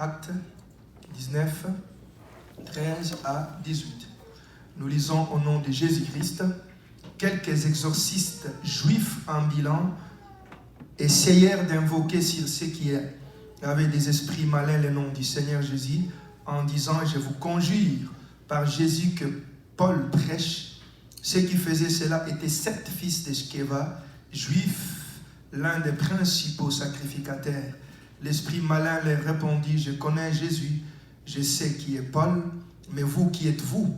Actes 19, 13 à 18. Nous lisons au nom de Jésus-Christ. Quelques exorcistes juifs ambulants essayèrent d'invoquer sur ceux qui avaient des esprits malins le nom du Seigneur Jésus en disant: je vous conjure par Jésus que Paul prêche. Ceux qui faisaient cela étaient 7 fils de Sceva, juifs, l'un des principaux sacrificateurs. L'esprit malin leur répondit: je connais Jésus, je sais qui est Paul, mais vous, qui êtes-vous?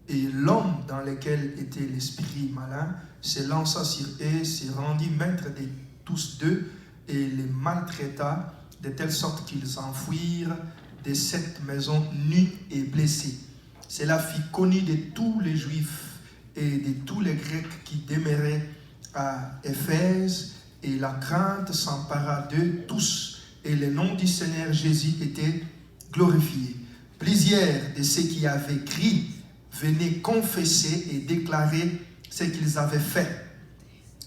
Et l'homme dans lequel était l'esprit malin se lança sur eux, se rendit maître de tous deux et les maltraita de telle sorte qu'ils s'enfuirent de cette maison nus et blessés. Cela fit connu de tous les Juifs et de tous les Grecs qui demeuraient à Éphèse, et la crainte s'empara d'eux tous, et le nom du Seigneur Jésus était glorifié. Plusieurs de ceux qui avaient crié venaient confesser et déclarer ce qu'ils avaient fait.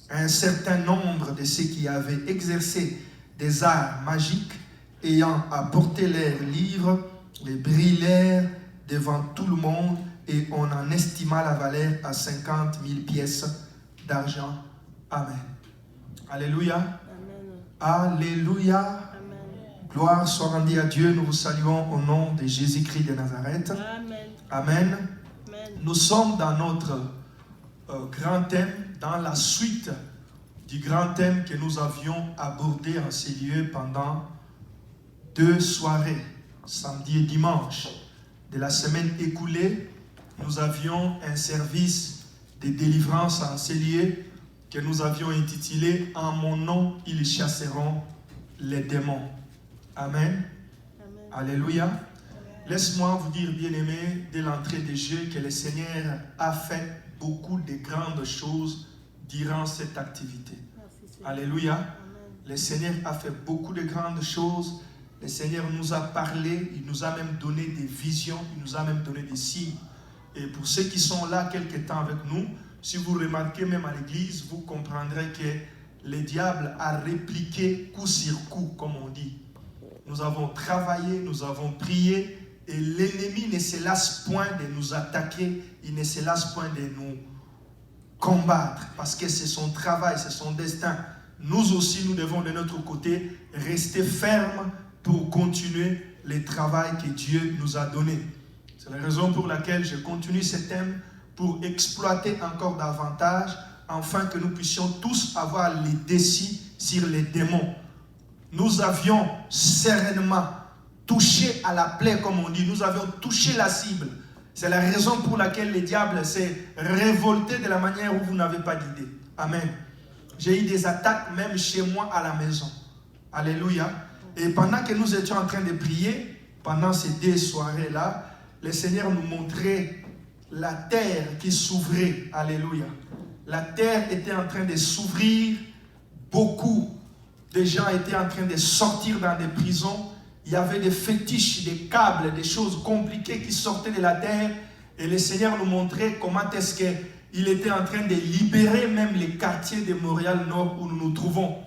Un certain nombre de ceux qui avaient exercé des arts magiques, ayant apporté leurs livres, les brûlèrent devant tout le monde, et on en estima la valeur à 50 000 pièces d'argent. Amen. Alléluia. Amen. Alléluia. Amen. Gloire soit rendue à Dieu. Nous vous saluons au nom de Jésus-Christ de Nazareth. Amen. Amen. Amen. Nous sommes dans notre grand thème, dans la suite du grand thème que nous avions abordé en ces lieux pendant 2 soirées, samedi et dimanche. De la semaine écoulée, nous avions un service de délivrance en ces lieux que nous avions intitulé « En mon nom, ils chasseront les démons ». Amen. Amen. Alléluia. Amen. Laisse-moi vous dire, bien-aimés, dès l'entrée des jeux, que le Seigneur a fait beaucoup de grandes choses durant cette activité. Merci, Alléluia. Amen. Le Seigneur a fait beaucoup de grandes choses. Le Seigneur nous a parlé, il nous a même donné des visions, il nous a même donné des signes. Et pour ceux qui sont là quelque temps avec nous, si vous remarquez même à l'église, vous comprendrez que le diable a répliqué coup sur coup, comme on dit. Nous avons travaillé, nous avons prié, et l'ennemi ne se lasse point de nous attaquer, il ne se lasse point de nous combattre, parce que c'est son travail, c'est son destin. Nous aussi, nous devons de notre côté rester fermes pour continuer le travail que Dieu nous a donné. C'est la raison pour laquelle je continue ce thème, pour exploiter encore davantage, afin que nous puissions tous avoir les décis sur les démons. Nous avions sereinement touché à la plaie, comme on dit. Nous avions touché la cible. C'est la raison pour laquelle le diable s'est révolté de la manière où vous n'avez pas d'idée. Amen. J'ai eu des attaques même chez moi à la maison. Alléluia. Et pendant que nous étions en train de prier, pendant ces 2 soirées-là, le Seigneur nous montrait la terre qui s'ouvrait. Alléluia. La terre était en train de s'ouvrir. Beaucoup de gens étaient en train de sortir dans des prisons. Il y avait des fétiches, des câbles, des choses compliquées qui sortaient de la terre. Et le Seigneur nous montrait comment est-ce qu'il était en train de libérer même les quartiers de Montréal-Nord où nous nous trouvons.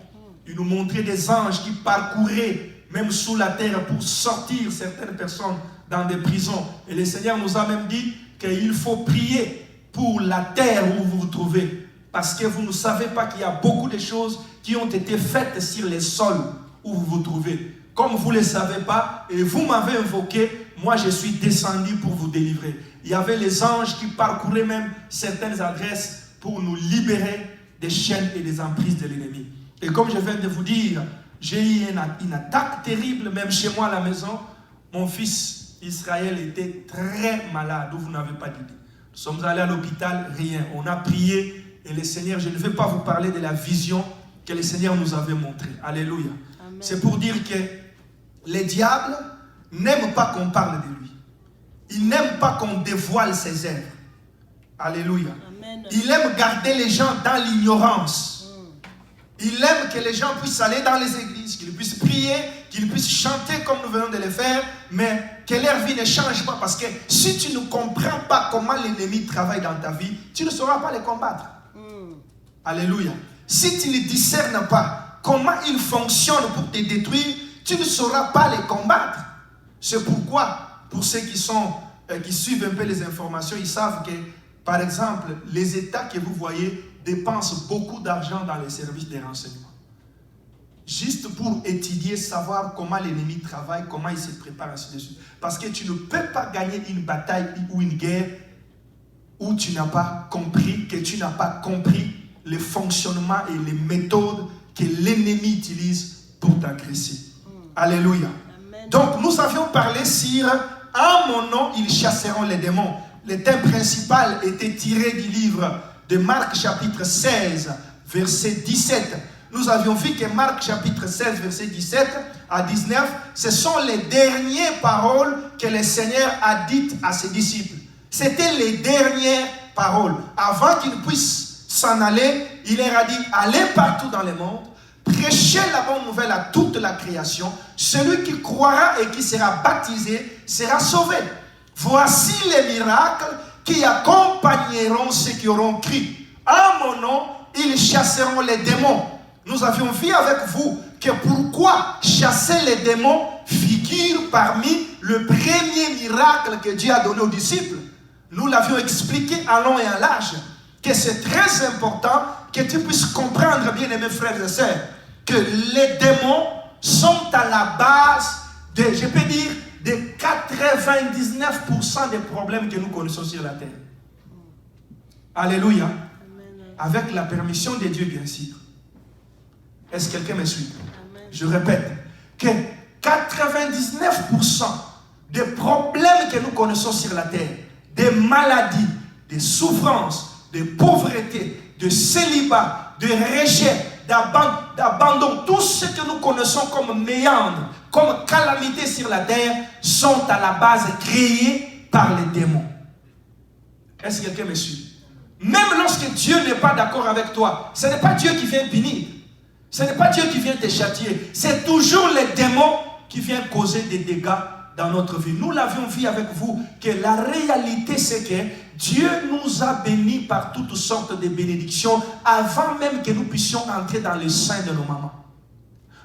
Il nous montrait des anges qui parcouraient même sous la terre pour sortir certaines personnes dans des prisons. Et le Seigneur nous a même dit qu'il faut prier pour la terre où vous vous trouvez. Parce que vous ne savez pas qu'il y a beaucoup de choses qui ont été faites sur les sols où vous vous trouvez. Comme vous ne le savez pas, et vous m'avez invoqué, moi je suis descendu pour vous délivrer. Il y avait les anges qui parcouraient même certaines adresses pour nous libérer des chaînes et des emprises de l'ennemi. Et comme je viens de vous dire, j'ai eu une attaque terrible, même chez moi à la maison. Mon fils Israël était très malade, vous n'avez pas d'idée. Nous sommes allés à l'hôpital, rien. On a prié, et le Seigneur, je ne vais pas vous parler de la vision que le Seigneur nous avait montrée. Alléluia. Amen. C'est pour dire que le diable n'aime pas qu'on parle de lui. Il n'aime pas qu'on dévoile ses œuvres. Alléluia. Amen. Il aime garder les gens dans l'ignorance. Il aime que les gens puissent aller dans les églises, qu'ils puissent prier, qu'ils puissent chanter comme nous venons de le faire, mais que leur vie ne change pas. Parce que si tu ne comprends pas comment l'ennemi travaille dans ta vie, tu ne sauras pas les combattre. Alléluia. Si tu ne discernes pas comment il fonctionne pour te détruire, tu ne sauras pas les combattre. C'est pourquoi, pour ceux qui suivent un peu les informations, ils savent que, par exemple, les États que vous voyez dépensent beaucoup d'argent dans les services de renseignement. Juste pour étudier, savoir comment l'ennemi travaille, comment il se prépare, ainsi de suite. Parce que tu ne peux pas gagner une bataille ou une guerre où tu n'as pas compris, le fonctionnement et les méthodes que l'ennemi utilise pour t'agresser. Alléluia. Amen. Donc, nous avions parlé sur « En mon nom, ils chasseront les démons ». Le thème principal était tiré du livre de Marc chapitre 16, verset 17. Nous avions vu que Marc chapitre 16, verset 17 à 19, ce sont les dernières paroles que le Seigneur a dites à ses disciples. C'était les dernières paroles. Avant qu'ils puissent s'en aller, il leur a dit, allez partout dans le monde, prêchez la bonne nouvelle à toute la création. Celui qui croira et qui sera baptisé sera sauvé. Voici les miracles qui accompagneront ceux qui auront cru. En mon nom, ils chasseront les démons. Nous avions vu avec vous que pourquoi chasser les démons figure parmi le premier miracle que Dieu a donné aux disciples. Nous l'avions expliqué à long et à large, que c'est très important que tu puisses comprendre, bien aimés frères et sœurs, que les démons sont à la base de, je peux dire, de 99% des problèmes que nous connaissons sur la terre. Alléluia. Amen. Avec la permission de Dieu, bien sûr. Est-ce que quelqu'un me suit? Amen. Je répète, que 99% des problèmes que nous connaissons sur la terre, des maladies, des souffrances, de pauvreté, de célibat, de rejet, d'abandon, tout ce que nous connaissons comme méandre, comme calamité sur la terre, sont à la base créés par les démons. Est-ce que quelqu'un me suit? Même lorsque Dieu n'est pas d'accord avec toi, ce n'est pas Dieu qui vient punir. Ce n'est pas Dieu qui vient te châtier. C'est toujours les démons qui viennent causer des dégâts dans notre vie. Nous l'avions vu avec vous que la réalité c'est que Dieu nous a bénis par toutes sortes de bénédictions avant même que nous puissions entrer dans le sein de nos mamans.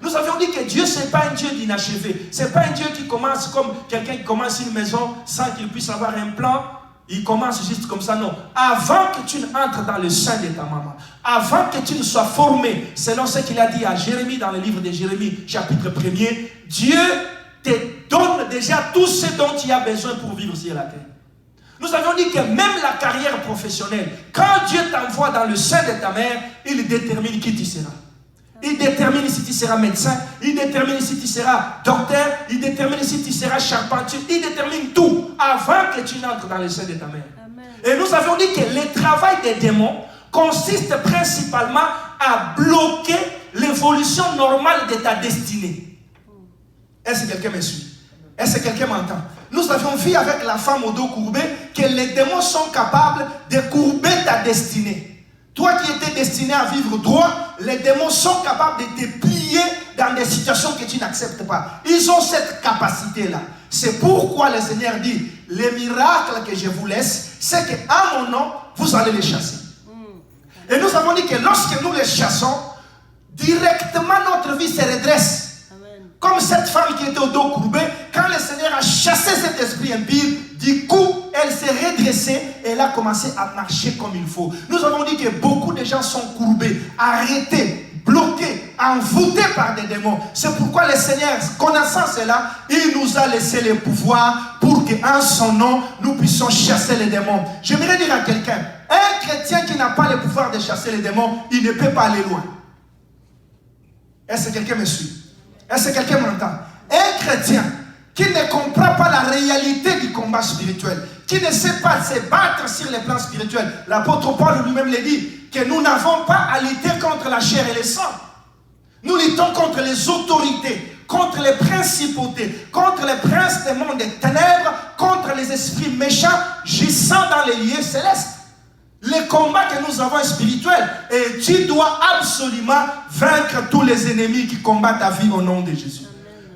Nous avions dit que Dieu, ce n'est pas un Dieu d'inachevé. Ce n'est pas un Dieu qui commence comme quelqu'un qui commence une maison sans qu'il puisse avoir un plan. Il commence juste comme ça, non. Avant que tu n'entres dans le sein de ta maman, avant que tu ne sois formé, selon ce qu'il a dit à Jérémie dans le livre de Jérémie, chapitre 1er, Dieu te donne déjà tout ce dont tu as besoin pour vivre sur la terre. Nous avions dit que même la carrière professionnelle, quand Dieu t'envoie dans le sein de ta mère, il détermine qui tu seras. Il détermine si tu seras médecin, il détermine si tu seras docteur, il détermine si tu seras charpentier, il détermine tout avant que tu n'entres dans le sein de ta mère. Amen. Et nous avions dit que le travail des démons consiste principalement à bloquer l'évolution normale de ta destinée. Est-ce que quelqu'un me suit? Est-ce que quelqu'un m'entend? Nous avions vu avec la femme au dos courbé que les démons sont capables de courber ta destinée. Toi qui étais destiné à vivre droit, les démons sont capables de te plier dans des situations que tu n'acceptes pas. Ils ont cette capacité-là. C'est pourquoi le Seigneur dit, les miracles que je vous laisse, c'est qu'à mon nom, vous allez les chasser. Et nous avons dit que lorsque nous les chassons, directement notre vie se redresse. Comme cette femme qui était au dos courbé, quand le Seigneur a chassé cet esprit impur, du coup, elle s'est redressée et elle a commencé à marcher comme il faut. Nous avons dit que beaucoup de gens sont courbés, arrêtés, bloqués, envoûtés par des démons. C'est pourquoi le Seigneur, connaissant cela, il nous a laissé le pouvoir pour qu'en son nom, nous puissions chasser les démons. J'aimerais dire à quelqu'un, un chrétien qui n'a pas le pouvoir de chasser les démons, il ne peut pas aller loin. Est-ce que quelqu'un me suit? Est-ce que quelqu'un m'entend? Un chrétien qui ne comprend pas la réalité du combat spirituel, qui ne sait pas se battre sur les plans spirituels. L'apôtre Paul lui-même le dit, que nous n'avons pas à lutter contre la chair et le sang. Nous luttons contre les autorités, contre les principautés, contre les princes des mondes des ténèbres, contre les esprits méchants gisant dans les lieux célestes. Le combat que nous avons est spirituel et tu dois absolument vaincre tous les ennemis qui combattent ta vie au nom de Jésus.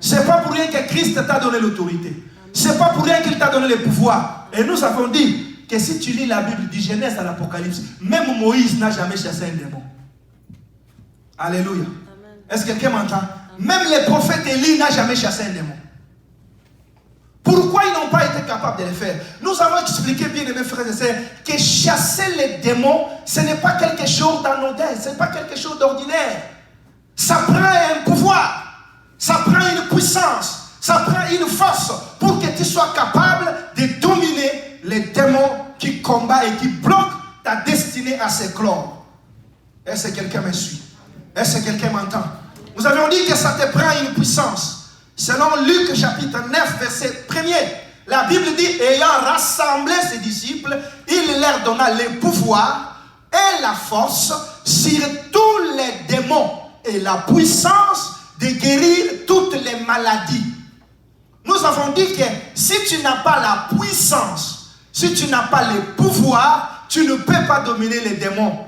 C'est pas pour rien que Christ t'a donné l'autorité. C'est pas pour rien qu'il t'a donné le pouvoir. Et nous avons dit que si tu lis la Bible du Genèse à l'Apocalypse, même Moïse n'a jamais chassé un démon. Alléluia. Est-ce que quelqu'un m'entend? Même le prophète Élie n'a jamais chassé un démon. Pourquoi ils n'ont pas été capables de le faire? Nous avons expliqué, bien aimés frères et sœurs, que chasser les démons, ce n'est pas quelque chose d'anodin, ce n'est pas quelque chose d'ordinaire. Ça prend un pouvoir, ça prend une puissance, ça prend une force pour que tu sois capable de dominer les démons qui combattent et qui bloquent ta destinée à s'éclore. Est-ce que quelqu'un me suit? Est-ce que quelqu'un m'entend? Nous avions dit que ça te prend une puissance. Selon Luc chapitre 9, verset 1er, la Bible dit, ayant rassemblé ses disciples, il leur donna le pouvoir et la force sur tous les démons et la puissance de guérir toutes les maladies. Nous avons dit que si tu n'as pas la puissance, si tu n'as pas le pouvoir, tu ne peux pas dominer les démons.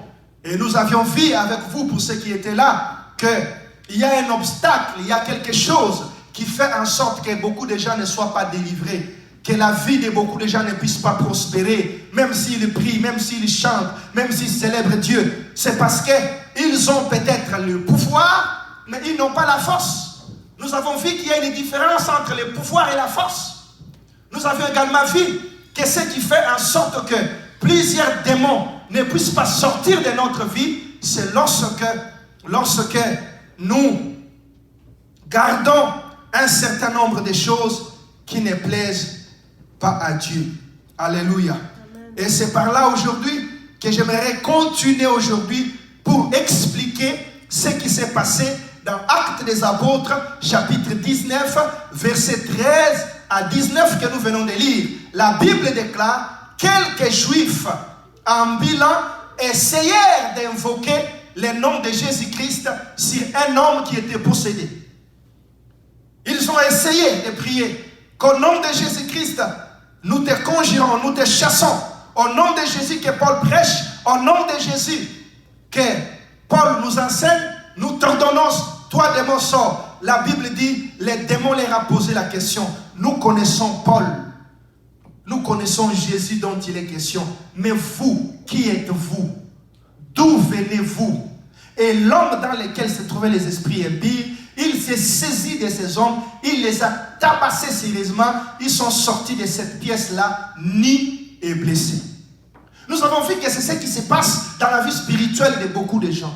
Et nous avions vu avec vous, pour ceux qui étaient là, qu'il y a un obstacle, il y a quelque chose qui fait en sorte que beaucoup de gens ne soient pas délivrés, que la vie de beaucoup de gens ne puisse pas prospérer, même s'ils prient, même s'ils chantent, même s'ils célèbrent Dieu. C'est parce qu'ils ont peut-être le pouvoir, mais ils n'ont pas la force. Nous avons vu qu'il y a une différence entre le pouvoir et la force. Nous avions également vu que ce qui fait en sorte que plusieurs démons ne puissent pas sortir de notre vie, c'est lorsque nous gardons un certain nombre de choses qui ne plaisent pas à Dieu. Alléluia. Amen. Et c'est par là aujourd'hui que j'aimerais continuer aujourd'hui pour expliquer ce qui s'est passé dans Actes des Apôtres, chapitre 19, verset 13 à 19 que nous venons de lire. La Bible déclare, quelques Juifs en bilan essayèrent d'invoquer le nom de Jésus-Christ sur un homme qui était possédé. Ils ont essayé de prier qu'au nom de Jésus-Christ, nous te conjurons, nous te chassons. Au nom de Jésus que Paul prêche, au nom de Jésus que Paul nous enseigne, nous t'ordonnons, toi démon sors. La Bible dit, les démons leur ont posé la question. Nous connaissons Paul, nous connaissons Jésus dont il est question. Mais vous, qui êtes-vous? D'où venez-vous? Et l'homme dans lequel se trouvaient les esprits impies, il s'est saisi de ces hommes, il les a tabassés sérieusement, ils sont sortis de cette pièce-là, nus et blessés. Nous avons vu que c'est ce qui se passe dans la vie spirituelle de beaucoup de gens.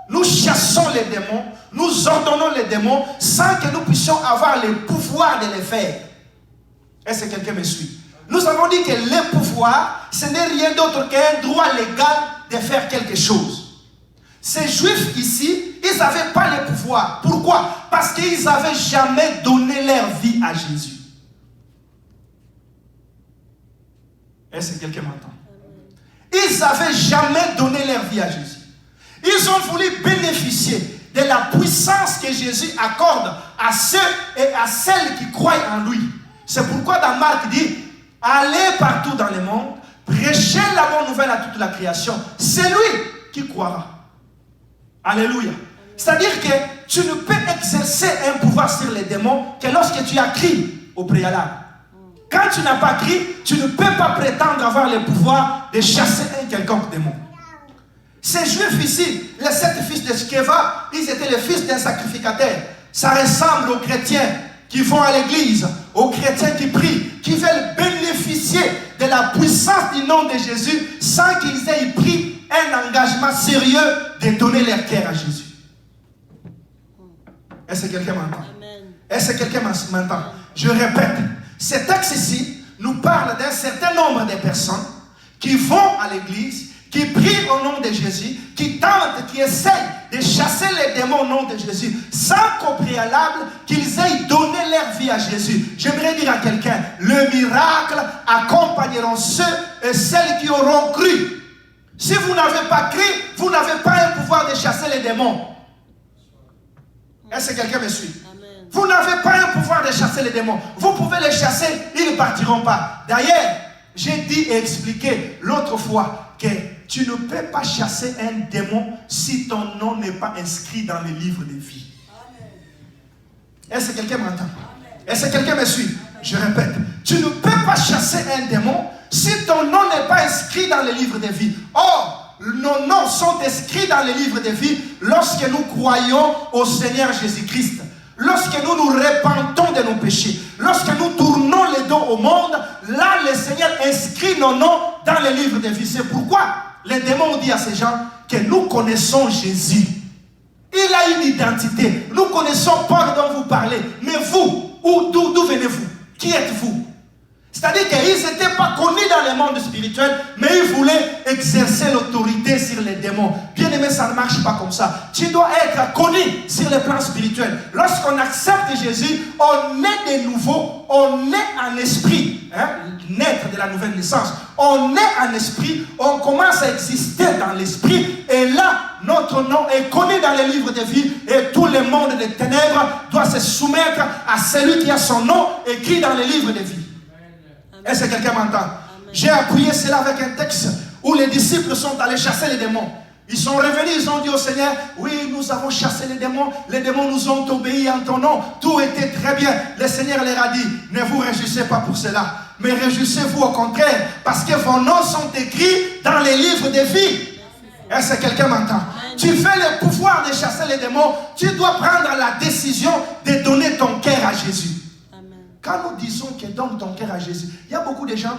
Nous chassons les démons, nous ordonnons les démons sans que nous puissions avoir le pouvoir de les faire. Est-ce que quelqu'un me suit? Nous avons dit que le pouvoir, ce n'est rien d'autre qu'un droit légal de faire quelque chose. Ces Juifs ici, ils n'avaient pas le pouvoir. Pourquoi? Parce qu'ils n'avaient jamais donné leur vie à Jésus. Est-ce que quelqu'un m'entend? Ils n'avaient jamais donné leur vie à Jésus. Ils ont voulu bénéficier de la puissance que Jésus accorde à ceux et à celles qui croient en lui. C'est pourquoi dans Marc dit, allez partout dans le monde, prêchez la bonne nouvelle à toute la création. C'est lui qui croira. Alléluia. C'est-à-dire que tu ne peux exercer un pouvoir sur les démons que lorsque tu as crié au préalable. Quand tu n'as pas crié, tu ne peux pas prétendre avoir le pouvoir de chasser un quelconque démon. Ces Juifs ici, les 7 fils de Sceva, ils étaient les fils d'un sacrificateur. Ça ressemble aux chrétiens qui vont à l'église, aux chrétiens qui prient, qui veulent bénéficier de la puissance du nom de Jésus sans qu'ils aient pris un engagement sérieux de donner leur cœur à Jésus. Est-ce que quelqu'un m'entend? Est-ce que quelqu'un m'entend? Je répète, cet texte-ci nous parle d'un certain nombre de personnes qui vont à l'église, qui prient au nom de Jésus, qui tentent, qui essayent de chasser les démons au nom de Jésus, sans qu'au préalable, qu'ils aient donné leur vie à Jésus. J'aimerais dire à quelqu'un, le miracle accompagneront ceux et celles qui auront cru. Si vous n'avez pas cru, vous n'avez pas un pouvoir de chasser les démons. Est-ce que quelqu'un me suit? Amen. Vous n'avez pas un pouvoir de chasser les démons. Vous pouvez les chasser, ils ne partiront pas. D'ailleurs, j'ai dit et expliqué l'autre fois que tu ne peux pas chasser un démon si ton nom n'est pas inscrit dans le livre de vie. Est-ce que quelqu'un m'entend? Est-ce que quelqu'un me suit? Je répète, tu ne peux pas chasser un démon si ton nom n'est pas inscrit dans le livre de vie. Or, nos noms sont inscrits dans le livre de vie lorsque nous croyons au Seigneur Jésus-Christ. Lorsque nous nous repentons de nos péchés, lorsque nous tournons les au monde, là le Seigneur inscrit nos noms dans le livre de vie. C'est pourquoi les démons ont dit à ces gens que nous connaissons Jésus. Il a une identité. Nous connaissons Paul dont vous parlez. Mais vous, d'où venez-vous? Qui êtes-vous? C'est-à-dire qu'ils n'étaient pas connus dans le monde spirituel, mais ils voulaient exercer l'autorité sur les démons. Bien aimé, ça ne marche pas comme ça. Tu dois être connu sur le plan spirituel. Lorsqu'on accepte Jésus, on est de nouveau, on est en esprit. Naître de la nouvelle naissance. On est en esprit, on commence à exister dans l'esprit, et là, notre nom est connu dans les livres de vie, et tout le monde des ténèbres doit se soumettre à celui qui a son nom écrit dans les livres de vie. Est-ce que quelqu'un m'entend? J'ai appuyé cela avec un texte où les disciples sont allés chasser les démons. Ils sont revenus, ils ont dit au Seigneur, oui, nous avons chassé les démons nous ont obéi en ton nom, tout était très bien. Le Seigneur leur a dit, ne vous réjouissez pas pour cela, mais réjouissez-vous au contraire, parce que vos noms sont écrits dans les livres de vie. Est-ce que quelqu'un m'entend? Tu fais le pouvoir de chasser les démons, tu dois prendre la décision de donner ton cœur à Jésus. Quand nous disons que donne ton cœur à Jésus, il y a beaucoup de gens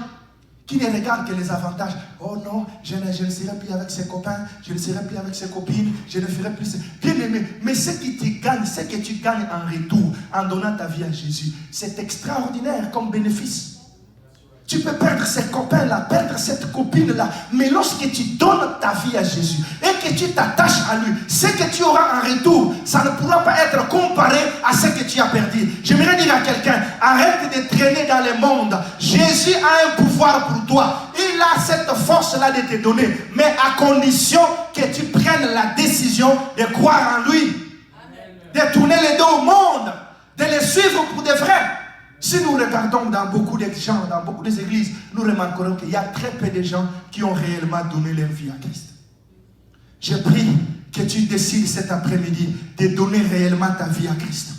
qui ne regardent que les avantages. Oh non, je ne serai plus avec ses copains, je ne serai plus avec ses copines, je ne ferai plus... Bien aimé, mais ce qui te gagne, ce que tu gagnes en retour, en donnant ta vie à Jésus, c'est extraordinaire comme bénéfice. Tu peux perdre ces copains-là, perdre cette copine-là, mais lorsque tu donnes ta vie à Jésus et que tu t'attaches à lui, ce que tu auras en retour, ça ne pourra pas être comparé à ce que tu as perdu. J'aimerais dire à quelqu'un, arrête de traîner dans le monde. Jésus a un pouvoir pour toi. Il a cette force-là de te donner, mais à condition que tu prennes la décision de croire en lui. Amen. De tourner les dos au monde, de le suivre pour de vrai. Si nous regardons dans beaucoup de gens, dans beaucoup d'églises, nous remarquerons qu'il y a très peu de gens qui ont réellement donné leur vie à Christ. Je prie que tu décides cet après-midi de donner réellement ta vie à Christ.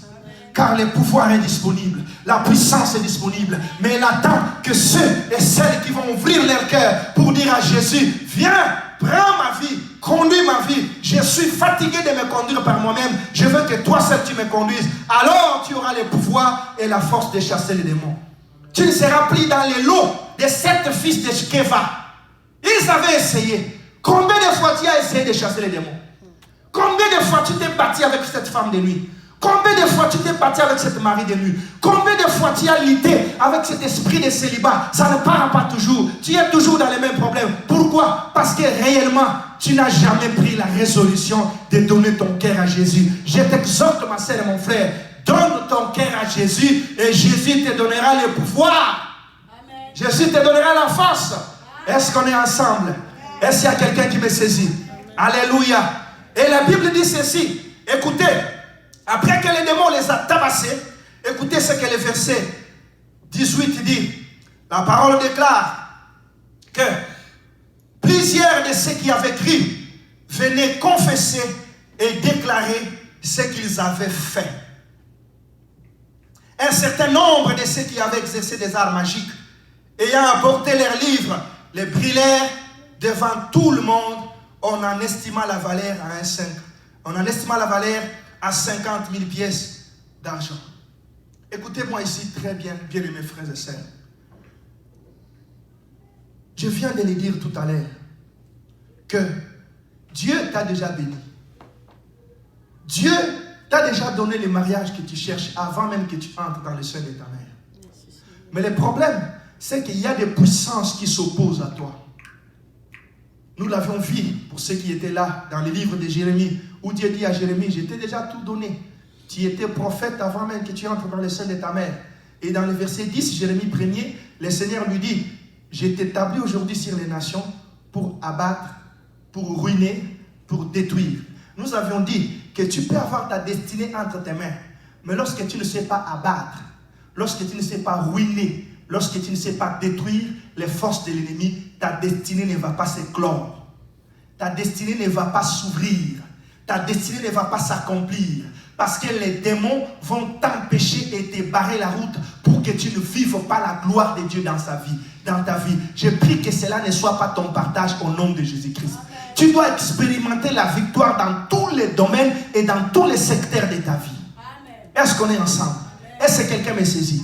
Car le pouvoir est disponible, la puissance est disponible, mais il attend que ceux et celles qui vont ouvrir leur cœur pour dire à Jésus, viens, prends ma vie, conduis ma vie, je suis fatigué de me conduire par moi-même, je veux que toi seul tu me conduises, alors tu auras le pouvoir et la force de chasser les démons. Tu ne seras plus dans les lots de 7 fils de Shkeva. Ils avaient essayé. Combien de fois tu as essayé de chasser les démons? Combien de fois tu t'es battu avec cette femme de nuit? Combien de fois tu t'es battu avec cette mari de nuit? Combien de fois tu as lutté avec cet esprit de célibat? Ça ne part pas toujours. Tu es toujours dans les mêmes problèmes. Pourquoi? Parce que réellement, tu n'as jamais pris la résolution de donner ton cœur à Jésus. Je t'exhorte, ma sœur et mon frère, donne ton cœur à Jésus et Jésus te donnera le pouvoir. Amen. Jésus te donnera la force. Est-ce qu'on est ensemble? Est-ce qu'il y a quelqu'un qui me saisit? Amen. Alléluia. Et la Bible dit ceci. Écoutez. Après que les démons les a tabassés, écoutez ce que le verset 18 dit. La parole déclare que plusieurs de ceux qui avaient cru venaient confesser et déclarer ce qu'ils avaient fait. Un certain nombre de ceux qui avaient exercé des arts magiques, ayant apporté leurs livres, les brûlèrent devant tout le monde. On en estima la valeur à 50 000 pièces d'argent. Écoutez-moi ici très bien, bien aimés frères et sœurs. Je viens de le dire tout à l'heure que Dieu t'a déjà béni. Dieu t'a déjà donné le mariage que tu cherches avant même que tu entres dans le sein de ta mère. Mais le problème, c'est qu'il y a des puissances qui s'opposent à toi. Nous l'avions vu pour ceux qui étaient là dans le livre de Jérémie, où Dieu dit à Jérémie, je t'ai déjà tout donné. Tu étais prophète avant même que tu entres dans le sein de ta mère. Et dans le verset 10, Jérémie 1er, le Seigneur lui dit, je t'établis aujourd'hui sur les nations pour abattre, pour ruiner, pour détruire. Nous avions dit que tu peux avoir ta destinée entre tes mains. Mais lorsque tu ne sais pas abattre, lorsque tu ne sais pas ruiner, lorsque tu ne sais pas détruire les forces de l'ennemi, ta destinée ne va pas s'éclore. Ta destinée ne va pas s'ouvrir. Ta destinée ne va pas s'accomplir. Parce que les démons vont t'empêcher et te barrer la route pour que tu ne vives pas la gloire de Dieu dans ta vie. Je prie que cela ne soit pas ton partage au nom de Jésus-Christ. Tu dois expérimenter la victoire dans tous les domaines et dans tous les secteurs de ta vie. Est-ce qu'on est ensemble? Est-ce que quelqu'un me saisit?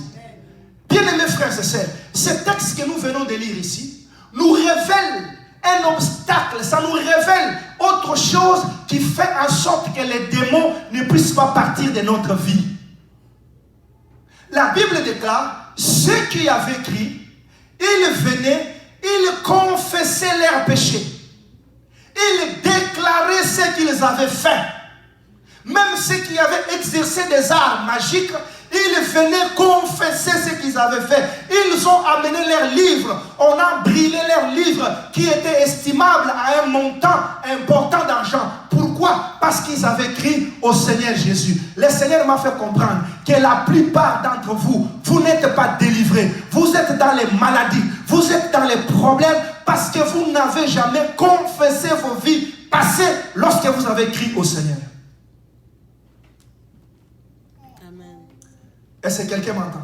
Bien Bien-aimés frères et sœurs, ce texte que nous venons de lire ici nous révèle un obstacle, ça nous révèle autre chose qui fait en sorte que les démons ne puissent pas partir de notre vie. La Bible déclare, ceux qui avaient crié, ils venaient, ils confessaient leurs péchés. Ils déclaraient ce qu'ils avaient fait. Même ceux qui avaient exercé des arts magiques, ils venaient confesser ce qu'ils avaient fait. Ils ont amené leurs livres. On a brûlé leurs livres qui étaient estimables à un montant important d'argent. Pourquoi? Parce qu'ils avaient crié au Seigneur Jésus. Le Seigneur m'a fait comprendre que la plupart d'entre vous, vous n'êtes pas délivrés. Vous êtes dans les maladies. Vous êtes dans les problèmes parce que vous n'avez jamais confessé vos vies passées lorsque vous avez crié au Seigneur. Est-ce que quelqu'un m'entend?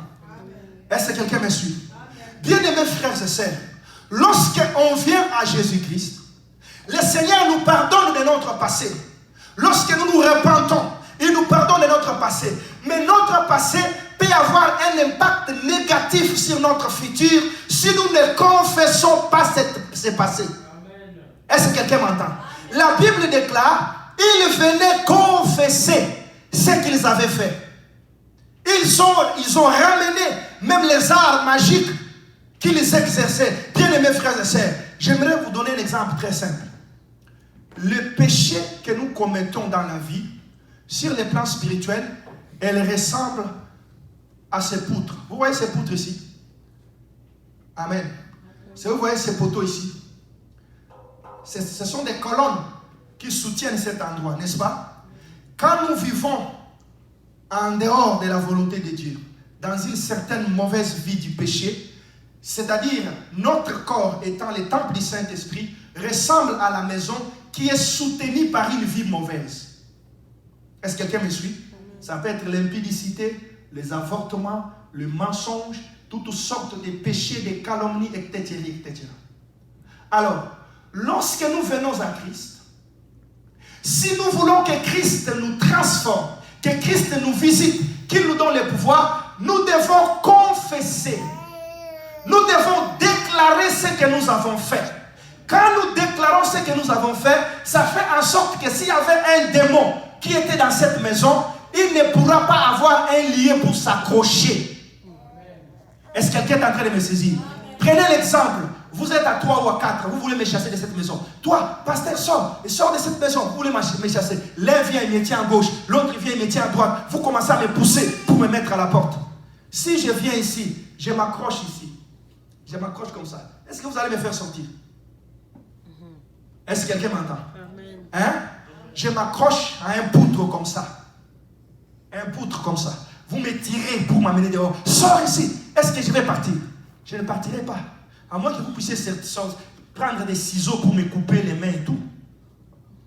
Est-ce que quelqu'un me suit? Bien-aimés frères et sœurs, lorsqu'on vient à Jésus-Christ, le Seigneur nous pardonne de notre passé. Lorsque nous nous repentons, il nous pardonne de notre passé. Mais notre passé peut avoir un impact négatif sur notre futur si nous ne confessons pas ce passé. Est-ce que quelqu'un m'entend? La Bible déclare, ils venaient confesser ce qu'ils avaient fait. Ils ont ramené même les arts magiques qu'ils exerçaient. Bien-aimés frères et sœurs, j'aimerais vous donner un exemple très simple. Le péché que nous commettons dans la vie, sur le plan spirituel, elle ressemble à ces poutres. Vous voyez ces poutres ici? Amen. Vous voyez ces poteaux ici? Ce sont des colonnes qui soutiennent cet endroit, n'est-ce pas? Quand nous vivons en dehors de la volonté de Dieu, dans une certaine mauvaise vie du péché, c'est-à-dire notre corps étant le temple du Saint-Esprit, ressemble à la maison qui est soutenue par une vie mauvaise. Est-ce que quelqu'un me suit? Ça peut être l'impudicité, les avortements, le mensonge, toutes sortes de péchés, de calomnies, etc., etc. Alors, lorsque nous venons à Christ, si nous voulons que Christ nous transforme, que Christ nous visite, qu'il nous donne le pouvoir, nous devons confesser. Nous devons déclarer ce que nous avons fait. Quand nous déclarons ce que nous avons fait, ça fait en sorte que s'il y avait un démon qui était dans cette maison, il ne pourra pas avoir un lien pour s'accrocher. Est-ce que quelqu'un est en train de me saisir? Prenez l'exemple. Vous êtes à 3 ou à 4, vous voulez me chasser de cette maison. Toi, pasteur, sors de cette maison, vous voulez me chasser. L'un vient, il me tient à gauche, l'autre vient, il me tient à droite. Vous commencez à me pousser pour me mettre à la porte. Si je viens ici, je m'accroche ici. Je m'accroche comme ça. Est-ce que vous allez me faire sortir? Est-ce que quelqu'un m'entend? Hein? Je m'accroche à un poutre comme ça. Un poutre comme ça. Vous me tirez pour m'amener dehors. Sors ici. Est-ce que je vais partir? Je ne partirai pas. À moins que vous puissiez prendre des ciseaux pour me couper les mains et tout.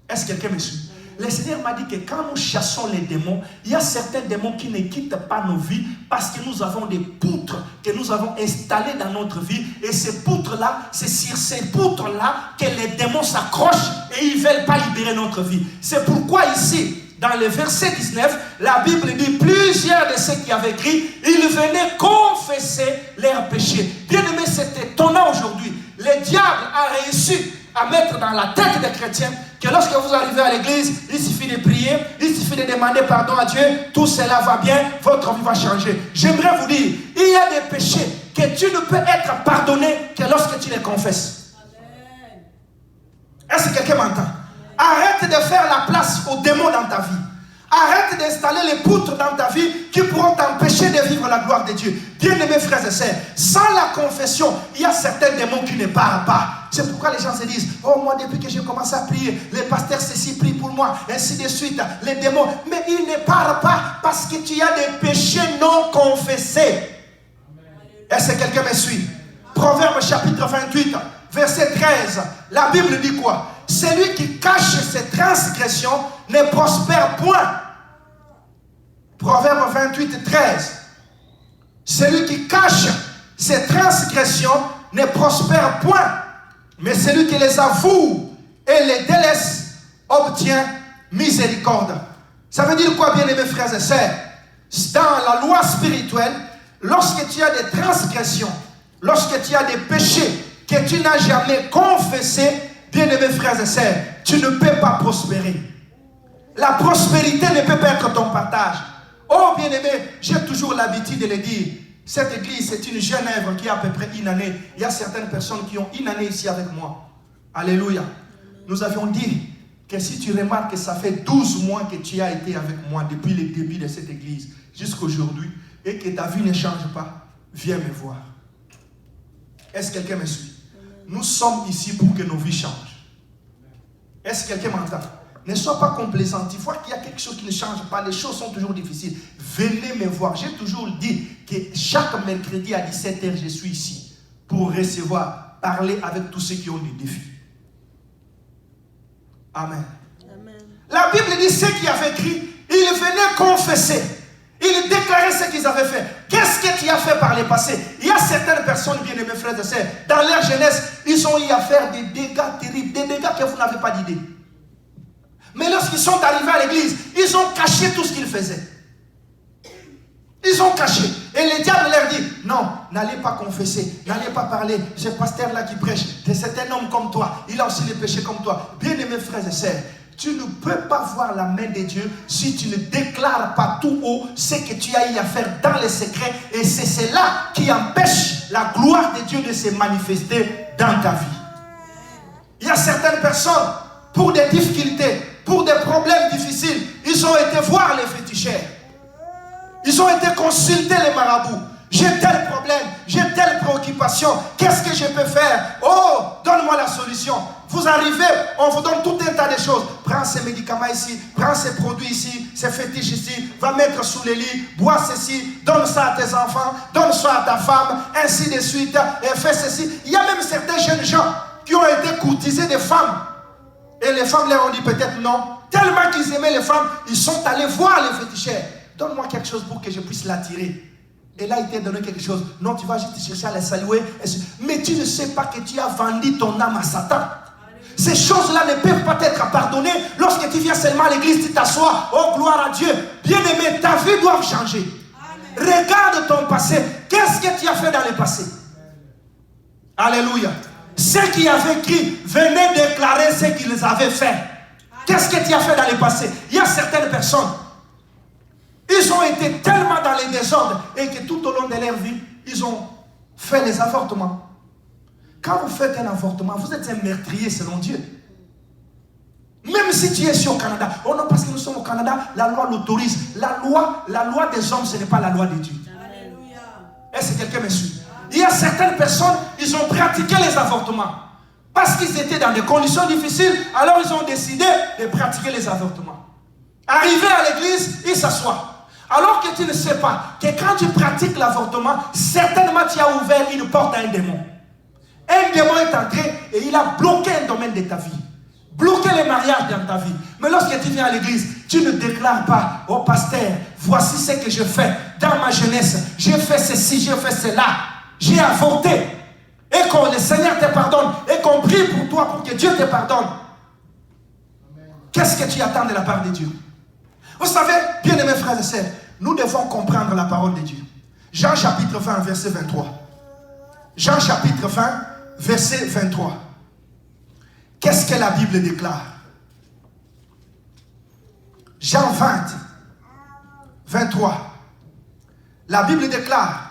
Est-ce que quelqu'un me suit? Le Seigneur m'a dit que quand nous chassons les démons, il y a certains démons qui ne quittent pas nos vies parce que nous avons des poutres que nous avons installées dans notre vie. Et ces poutres-là, c'est sur ces poutres-là que les démons s'accrochent et ils ne veulent pas libérer notre vie. C'est pourquoi ici, dans le verset 19, la Bible dit plusieurs de ceux qui avaient écrit, ils venaient confesser leurs péchés. Bien aimé, c'est étonnant aujourd'hui. Le diable a réussi à mettre dans la tête des chrétiens que lorsque vous arrivez à l'église, il suffit de prier, il suffit de demander pardon à Dieu, tout cela va bien, votre vie va changer. J'aimerais vous dire, il y a des péchés que tu ne peux être pardonné que lorsque tu les confesses. Est-ce que quelqu'un m'entend? Arrête de faire la place aux démons dans ta vie. Arrête d'installer les poutres dans ta vie qui pourront t'empêcher de vivre la gloire de Dieu. Bien-aimés frères et sœurs, sans la confession, il y a certains démons qui ne parlent pas. C'est pourquoi les gens se disent, oh moi depuis que j'ai commencé à prier, les pasteurs ceci prient pour moi, ainsi de suite, les démons. Mais ils ne parlent pas parce que tu as des péchés non confessés. Est-ce que quelqu'un me suit? Proverbe chapitre 28, verset 13. La Bible dit quoi? Celui qui cache ses transgressions ne prospère point. Proverbe 28, 13. Celui qui cache ses transgressions ne prospère point. Mais celui qui les avoue et les délaisse obtient miséricorde. Ça veut dire quoi, bien aimés frères et sœurs? Dans la loi spirituelle, lorsque tu as des transgressions, lorsque tu as des péchés que tu n'as jamais confessés, bien-aimés frères et sœurs, tu ne peux pas prospérer. La prospérité ne peut pas être ton partage. Oh bien-aimé, j'ai toujours l'habitude de le dire. Cette église, c'est une jeune œuvre qui a à peu près une année. Il y a certaines personnes qui ont une année ici avec moi. Alléluia. Nous avions dit que si tu remarques que ça fait 12 mois que tu as été avec moi depuis le début de cette église jusqu'à aujourd'hui et que ta vie ne change pas, viens me voir. Est-ce que quelqu'un me suit? Nous sommes ici pour que nos vies changent. Est-ce que quelqu'un m'entend? Ne sois pas complaisant. Tu vois qu'il y a quelque chose qui ne change pas. Les choses sont toujours difficiles. Venez me voir. J'ai toujours dit que chaque mercredi à 17h, je suis ici pour recevoir, parler avec tous ceux qui ont des défis. Amen. Amen. La Bible dit ceux qui avaient écrit, ils venaient confesser. Ils déclaraient ce qu'ils avaient fait. Qu'est-ce que tu as fait par le passé? Il y a certaines personnes, bien-aimés frères et sœurs, dans leur jeunesse, ils ont eu à faire des dégâts terribles, des dégâts que vous n'avez pas d'idée. Mais lorsqu'ils sont arrivés à l'église, ils ont caché tout ce qu'ils faisaient. Ils ont caché. Et le diable leur dit, non, n'allez pas confesser, n'allez pas parler. Ce pasteur-là qui prêche, c'est un homme comme toi. Il a aussi les péchés comme toi. Bien-aimés frères et sœurs, tu ne peux pas voir la main de Dieu si tu ne déclares pas tout haut ce que tu as eu à faire dans les secrets. Et c'est cela qui empêche la gloire de Dieu de se manifester dans ta vie. Il y a certaines personnes, pour des difficultés, pour des problèmes difficiles, ils ont été voir les féticheurs. Ils ont été consulter les marabouts. J'ai tel problème, j'ai telle préoccupation. Qu'est-ce que je peux faire? Oh, donne-moi la solution. Vous arrivez, on vous donne tout un tas de choses. Prends ces médicaments ici, prends ces produits ici, ces fétiches ici, va mettre sous les lits, bois ceci, donne ça à tes enfants, donne ça à ta femme, ainsi de suite, et fais ceci. Il y a même certains jeunes gens qui ont été courtisés des femmes. Et les femmes leur ont dit peut-être non. Tellement qu'ils aimaient les femmes, ils sont allés voir les féticheurs. Donne-moi quelque chose pour que je puisse l'attirer. Et là, il t'a donné quelque chose. Non, tu vas juste chercher à la saluer. Mais tu ne sais pas que tu as vendu ton âme à Satan. Ces choses-là ne peuvent pas être pardonnées. Lorsque tu viens seulement à l'église, tu t'assois. Oh, gloire à Dieu. Bien-aimé, ta vie doit changer. Amen. Regarde ton passé. Qu'est-ce que tu as fait dans le passé? Alléluia. Ceux qui avaient écrit venaient déclarer ce qu'ils avaient fait. Qu'est-ce que tu as fait dans le passé? Il y a certaines personnes, ils ont été tellement dans les désordres et que tout au long de leur vie, ils ont fait des avortements. Quand vous faites un avortement, vous êtes un meurtrier selon Dieu. Même si tu es ici au Canada. Oh non, parce que nous sommes au Canada, la loi l'autorise. La loi des hommes, ce n'est pas la loi de Dieu. Alléluia. Est-ce que quelqu'un me suit? Il y a certaines personnes, ils ont pratiqué les avortements. Parce qu'ils étaient dans des conditions difficiles, alors ils ont décidé de pratiquer les avortements. Arrivés à l'église, ils s'assoient. Alors que tu ne sais pas que quand tu pratiques l'avortement, certainement tu as ouvert une porte à un démon. Un démon est entré et il a bloqué un domaine de ta vie. Bloqué les mariages dans ta vie. Mais lorsque tu viens à l'église, tu ne déclares pas, oh pasteur, voici ce que je fais. Dans ma jeunesse, j'ai fait ceci, j'ai fait cela. J'ai avorté. Et que le Seigneur te pardonne. Et qu'on prie pour toi pour que Dieu te pardonne. Qu'est-ce que tu attends de la part de Dieu? Vous savez, bien aimés frères et sœurs, nous devons comprendre la parole de Dieu. Jean chapitre 20, verset 23. Jean chapitre 20, verset 23. Qu'est-ce que la Bible déclare? Jean 20, 23. La Bible déclare: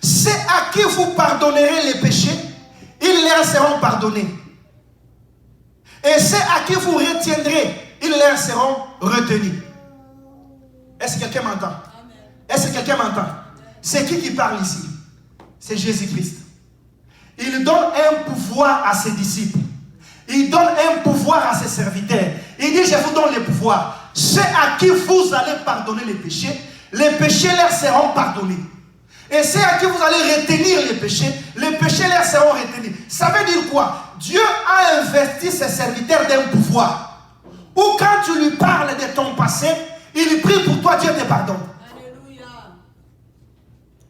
c'est à qui vous pardonnerez les péchés, ils leur seront pardonnés. Et c'est à qui vous retiendrez, ils leur seront retenus. Est-ce que quelqu'un m'entend? Est-ce que quelqu'un m'entend? C'est qui parle ici? C'est Jésus-Christ. Il donne un pouvoir à ses disciples. Il donne un pouvoir à ses serviteurs. Il dit, je vous donne le pouvoir. C'est à qui vous allez pardonner les péchés leur seront pardonnés. Et c'est à qui vous allez retenir les péchés leur seront retenus. Ça veut dire quoi? Dieu a investi ses serviteurs d'un pouvoir. Ou quand tu lui parles de ton passé, il prie pour toi, Dieu te pardonne. Alléluia.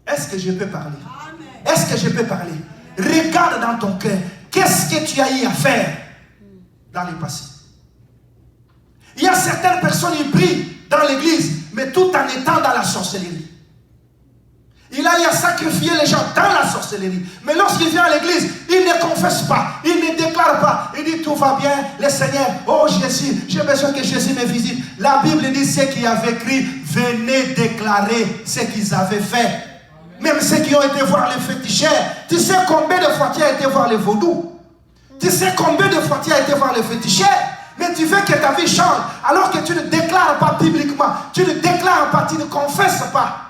Est-ce que je peux parler? Amen. Est-ce que je peux parler? Regarde dans ton cœur. Qu'est-ce que tu as eu à faire dans le passé? Il y a certaines personnes qui prient dans l'église, mais tout en étant dans la sorcellerie. Il a eu à sacrifier les gens dans la sorcellerie. Mais lorsqu'il vient à l'église, il ne confesse pas, il ne déclare pas. Il dit tout va bien, le Seigneur, oh Jésus, j'ai besoin que Jésus me visite. La Bible dit ceux qui avaient écrit, venez déclarer ce qu'ils avaient fait. Même ceux qui ont été voir les féticheurs. Tu sais combien de fois tu as été voir les vaudous? Tu sais combien de fois tu as été voir les féticheurs? Mais tu veux que ta vie change alors que tu ne déclares pas publiquement, tu ne déclares pas, tu ne confesses pas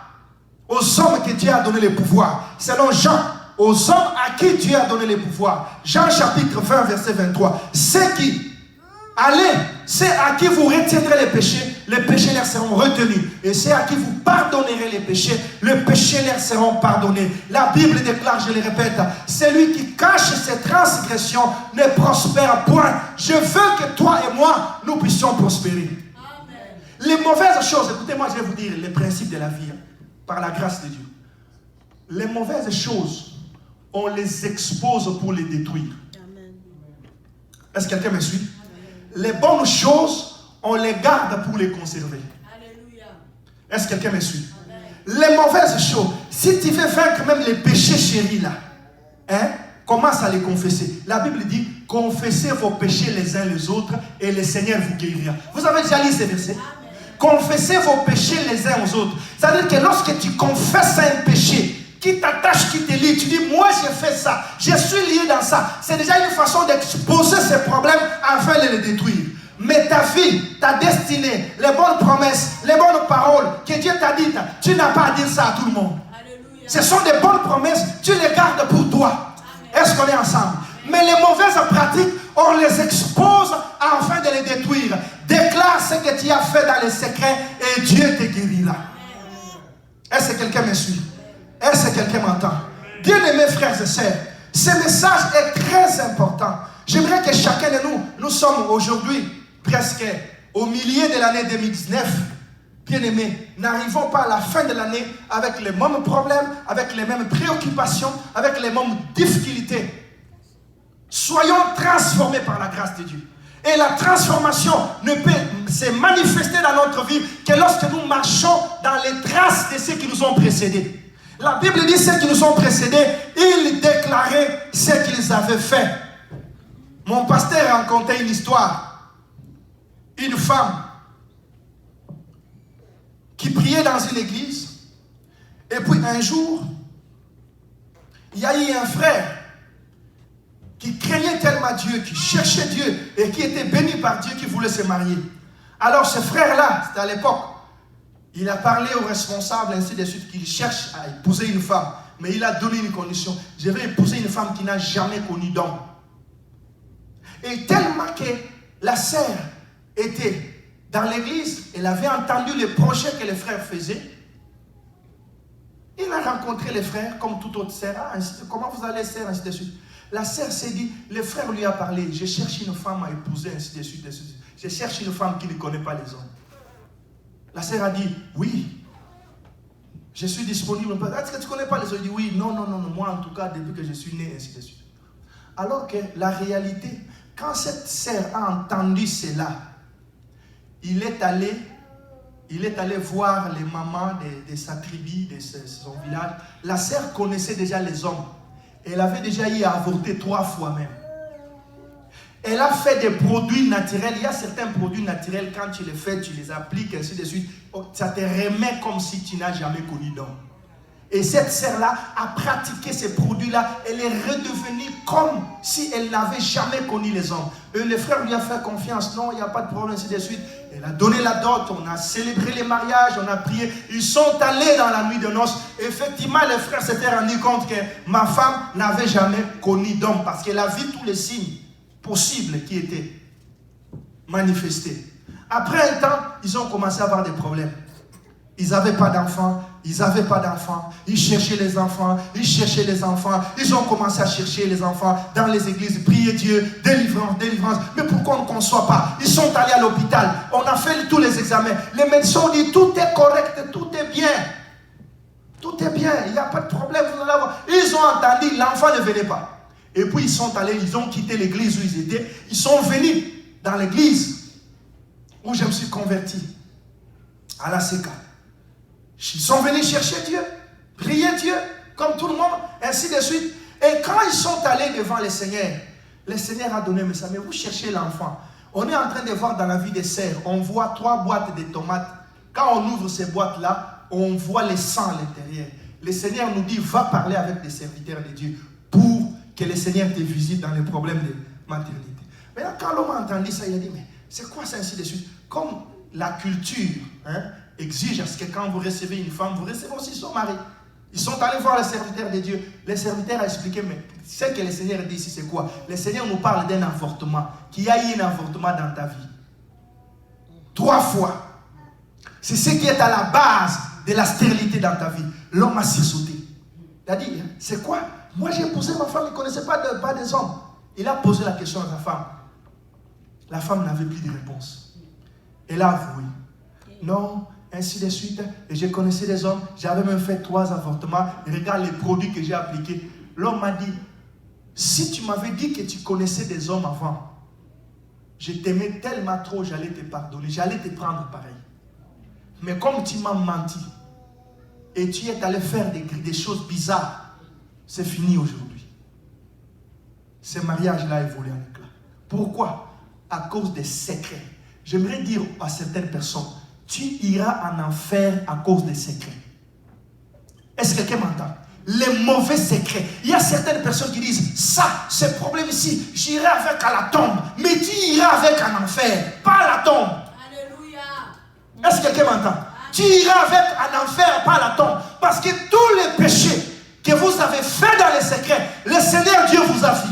aux hommes que Dieu a donné le pouvoir. Selon Jean, aux hommes à qui Dieu a donné le pouvoir. Jean chapitre 20 verset 23. Ceux qui, allez, ceux à qui vous retiendrez les péchés leur seront retenus. Et ceux à qui vous pardonnerez les péchés leur seront pardonnés. La Bible déclare, je le répète, celui qui cache ses transgressions ne prospère point. Je veux que toi et moi, nous puissions prospérer. Amen. Les mauvaises choses, écoutez-moi, je vais vous dire les principes de la vie, par la grâce de Dieu. Les mauvaises choses, on les expose pour les détruire. Amen. Est-ce que quelqu'un me suit? Les bonnes choses, on les garde pour les conserver. Alléluia. Est-ce que quelqu'un me suit? Amen. Les mauvaises choses, si tu veux vaincre même les péchés chéris là, commence à les confesser. La Bible dit, confessez vos péchés les uns les autres et le Seigneur vous guérira. Vous avez déjà lu ces versets? Amen. Confessez vos péchés les uns aux autres. C'est-à-dire que lorsque tu confesses un péché, qui t'attache, qui te lie, tu dis, moi j'ai fait ça, je suis lié dans ça. C'est déjà une façon d'exposer ces problèmes afin de les détruire. Mais ta vie, ta destinée, les bonnes promesses, les bonnes paroles que Dieu t'a dites, tu n'as pas à dire ça à tout le monde. Alléluia. Ce sont des bonnes promesses, tu les gardes pour toi. Amen. Est-ce qu'on est ensemble? Mais les mauvaises pratiques, on les expose afin de les détruire. Déclare ce que tu as fait dans les secrets et Dieu te guérira. Est-ce que quelqu'un me suit? Est-ce que quelqu'un m'entend? Bien-aimés frères et sœurs, ce message est très important. J'aimerais que chacun de nous sommes aujourd'hui presque au milieu de l'année 2019. Bien-aimés, n'arrivons pas à la fin de l'année avec les mêmes problèmes, avec les mêmes préoccupations, avec les mêmes difficultés. Soyons transformés par la grâce de Dieu. Et la transformation ne peut se manifester dans notre vie que lorsque nous marchons dans les traces de ceux qui nous ont précédés. La Bible dit ceux qui nous ont précédés, ils déclaraient ce qu'ils avaient fait. Mon pasteur racontait une histoire. Une femme qui priait dans une église. Et puis un jour, il y a eu un frère qui craignait tellement Dieu, qui cherchait Dieu et qui était béni par Dieu, qui voulait se marier. Alors ce frère-là, c'était à l'époque, il a parlé au responsable, ainsi de suite, qu'il cherche à épouser une femme. Mais il a donné une condition. Je vais épouser une femme qui n'a jamais connu d'homme. Et tellement que la sœur était dans l'église, elle avait entendu les projets que les frères faisaient. Il a rencontré les frères, comme toute autre sœur. Comment vous allez, sœur, ainsi de suite. La sœur s'est dit, le frère lui a parlé, je cherche une femme à épouser, ainsi de suite, ainsi de suite. Je cherche une femme qui ne connaît pas les hommes. La sœur a dit, oui, je suis disponible. Est-ce que tu ne connais pas les hommes? Il dit, oui, non, moi en tout cas, depuis que je suis né, ainsi de suite. Alors que la réalité, quand cette sœur a entendu cela, il est allé voir les mamans de sa tribu, de son village. La sœur connaissait déjà les hommes. Elle avait déjà eu à avorter 3 fois même. Elle a fait des produits naturels. Il y a certains produits naturels, quand tu les fais, tu les appliques, ainsi de suite. Ça te remet comme si tu n'as jamais connu d'homme. Et cette sœur-là a pratiqué ces produits-là. Elle est redevenue comme si elle n'avait jamais connu les hommes. Et le frère lui a fait confiance. Non, il n'y a pas de problème, ainsi de suite. Elle a donné la dot, on a célébré les mariages, on a prié. Ils sont allés dans la nuit de noces. Effectivement, le frère s'était rendu compte que ma femme n'avait jamais connu d'homme parce qu'elle a vu tous les signes possibles qui étaient manifestés. Après un temps, ils ont commencé à avoir des problèmes. Ils n'avaient pas d'enfants, ils cherchaient les enfants, ils ont commencé à chercher les enfants dans les églises, prier Dieu, délivrance, mais pourquoi on ne conçoit pas? Ils sont allés à l'hôpital, on a fait tous les examens, les médecins ont dit tout est correct, tout est bien, il n'y a pas de problème, vous allez avoir. Ils ont entendu, l'enfant ne venait pas. Et puis ils sont allés, ils ont quitté l'église où ils étaient, ils sont venus dans l'église où je me suis converti, à la CECA. Ils sont venus chercher Dieu, prier Dieu comme tout le monde, ainsi de suite. Et quand ils sont allés devant le Seigneur a donné un message. Mais vous cherchez l'enfant. On est en train de voir dans la vie des sœurs, on voit 3 boîtes de tomates. Quand on ouvre ces boîtes-là, on voit le sang à l'intérieur. Le Seigneur nous dit, va parler avec les serviteurs de Dieu pour que le Seigneur te visite dans les problèmes de maternité. Maintenant, quand l'homme a entendu ça, il a dit, mais c'est quoi ça ainsi de suite? Comme la culture exige à ce que quand vous recevez une femme, vous recevez aussi son mari. Ils sont allés voir le serviteur de Dieu. Le serviteur a expliqué, mais ce que le Seigneur dit ici, c'est quoi? Le Seigneur nous parle d'un avortement. Qu'il y a eu un avortement dans ta vie. 3 fois. C'est ce qui est à la base de la stérilité dans ta vie. L'homme a sursauté. Il a dit, c'est quoi? Moi j'ai épousé ma femme, il ne connaissait pas des hommes. Il a posé la question à sa femme. La femme n'avait plus de réponse. Elle a avoué. Non, ainsi de suite. Et je connaissais des hommes. J'avais même fait 3 avortements. Et regarde les produits que j'ai appliqués. L'homme m'a dit, si tu m'avais dit que tu connaissais des hommes avant, je t'aimais tellement trop, j'allais te pardonner. J'allais te prendre pareil. Mais comme tu m'as menti, et tu es allé faire des choses bizarres, c'est fini aujourd'hui. Ce mariage-là a volé en éclat. Pourquoi? À cause des secrets. J'aimerais dire à certaines personnes, tu iras en enfer à cause des secrets. Est-ce que quelqu'un m'entend? Les mauvais secrets. Il y a certaines personnes qui disent, ça, ce problème ici, j'irai avec à la tombe. Mais tu iras avec en enfer, pas à la tombe. Alléluia. Est-ce que quelqu'un m'entend? Tu iras avec en enfer, pas à la tombe. Parce que tous les péchés que vous avez faits dans les secrets, le Seigneur Dieu vous a vu.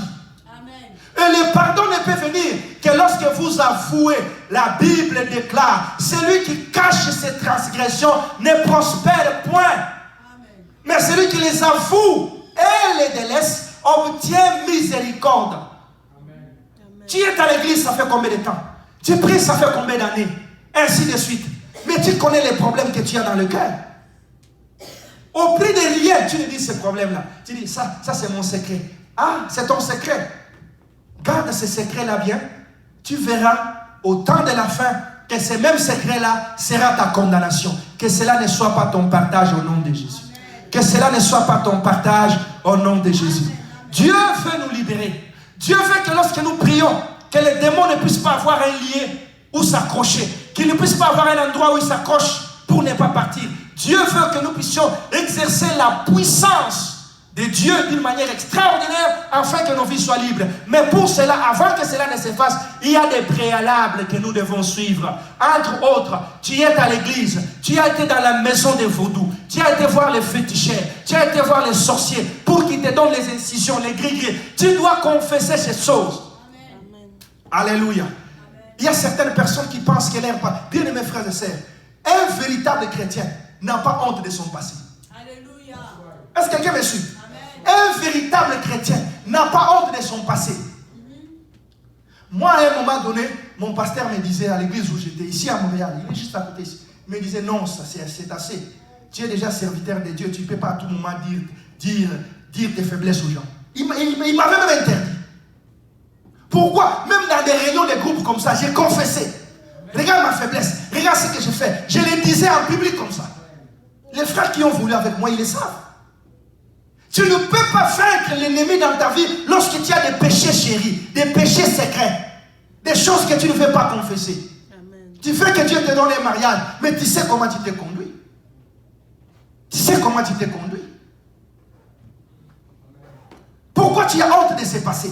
Et le pardon ne peut venir que lorsque vous avouez. La Bible déclare, celui qui cache ses transgressions ne prospère point. Amen. Mais celui qui les avoue et les délaisse obtient miséricorde. Amen. Tu es à l'église, ça fait combien de temps? Tu pries, ça fait combien d'années? Ainsi de suite. Mais tu connais les problèmes que tu as dans le cœur. Au prix de rien, tu lui dis ce problème-là. Tu dis, ça c'est mon secret. Ah, c'est ton secret. Garde ce secret-là bien. Tu verras au temps de la fin que ce même secret-là sera ta condamnation. Que cela ne soit pas ton partage au nom de Jésus. Que cela ne soit pas ton partage au nom de Jésus. Dieu veut nous libérer. Dieu veut que lorsque nous prions, que les démons ne puissent pas avoir un lien où s'accrocher. Qu'ils ne puissent pas avoir un endroit où ils s'accrochent pour ne pas partir. Dieu veut que nous puissions exercer la puissance de Dieu d'une manière extraordinaire afin que nos vies soient libres. Mais pour cela, avant que cela ne se fasse, il y a des préalables que nous devons suivre. Entre autres, tu es à l'église, tu as été dans la maison des vaudous, tu as été voir les féticheurs, tu as été voir les sorciers pour qu'ils te donnent les incisions, les gris-gris. Tu dois confesser ces choses. Amen. Alléluia. Amen. Il y a certaines personnes qui pensent qu'elles n'aiment pas. Bien aimés frères et sœurs, un véritable chrétien n'a pas honte de son passé. Alléluia. Est-ce que quelqu'un me suit? Un véritable chrétien n'a pas honte de son passé. Moi, à un moment donné, mon pasteur me disait à l'église où j'étais, ici à Montréal, il est juste à côté ici, il me disait, non, ça c'est assez. Tu es déjà serviteur de Dieu, tu ne peux pas à tout moment dire tes faiblesses aux gens. Il m'avait même interdit. Pourquoi? Même dans des réunions de groupes comme ça, j'ai confessé. Regarde ma faiblesse, regarde ce que je fais. Je le disais en public comme ça. Les frères qui ont voulu avec moi, ils le savent. Tu ne peux pas vaincre l'ennemi dans ta vie lorsque tu as des péchés chéris, des péchés secrets, des choses que tu ne veux pas confesser. Amen. Tu fais que Dieu te donne un mariage, mais tu sais comment tu t'es conduit. Tu sais comment tu t'es conduit. Pourquoi tu as honte de ce passé?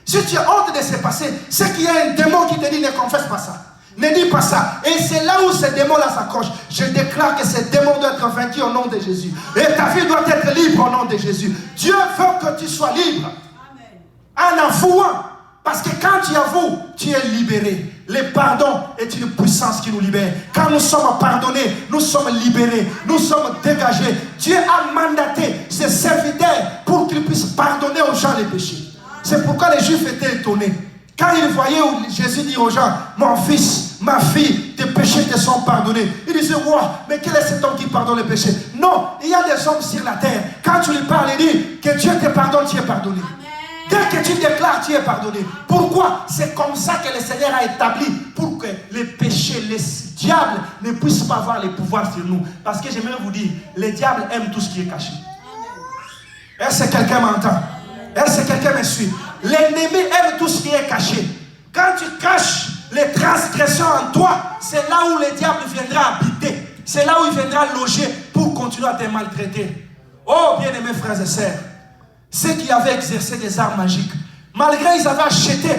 Si tu as honte de ce passé, c'est qu'il y a un démon qui te dit ne confesse pas ça. Ne dis pas ça. Et c'est là où ce démon-là s'accroche. Je déclare que ce démon doit être vaincu au nom de Jésus. Et ta vie doit être libre au nom de Jésus. Dieu veut que tu sois libre. Amen. En avouant. Parce que quand tu avoues, tu es libéré. Le pardon est une puissance qui nous libère. Quand nous sommes pardonnés, nous sommes libérés. Nous sommes dégagés. Dieu a mandaté ses serviteurs pour qu'ils puissent pardonner aux gens les péchés. C'est pourquoi les Juifs étaient étonnés. Quand ils voyaient Jésus dire aux gens, mon fils, ma fille, tes péchés te sont pardonnés. Ils disaient, wow, mais quel est cet homme qui pardonne les péchés? Non, il y a des hommes sur la terre. Quand tu lui parles, il dit que Dieu te pardonne, tu es pardonné. Amen. Dès que tu déclares, tu es pardonné. Pourquoi? C'est comme ça que le Seigneur a établi pour que les péchés, diable ne puisse pas avoir les pouvoirs sur nous. Parce que j'aimerais vous dire, les diables aiment tout ce qui est caché. Est-ce que quelqu'un m'entend? Est-ce que quelqu'un me suit? L'ennemi aime tout ce qui est caché. Quand tu caches les transgressions en toi, c'est là où le diable viendra habiter. C'est là où il viendra loger pour continuer à te maltraiter. Oh, bien-aimés frères et sœurs, ceux qui avaient exercé des arts magiques, malgré qu'ils avaient acheté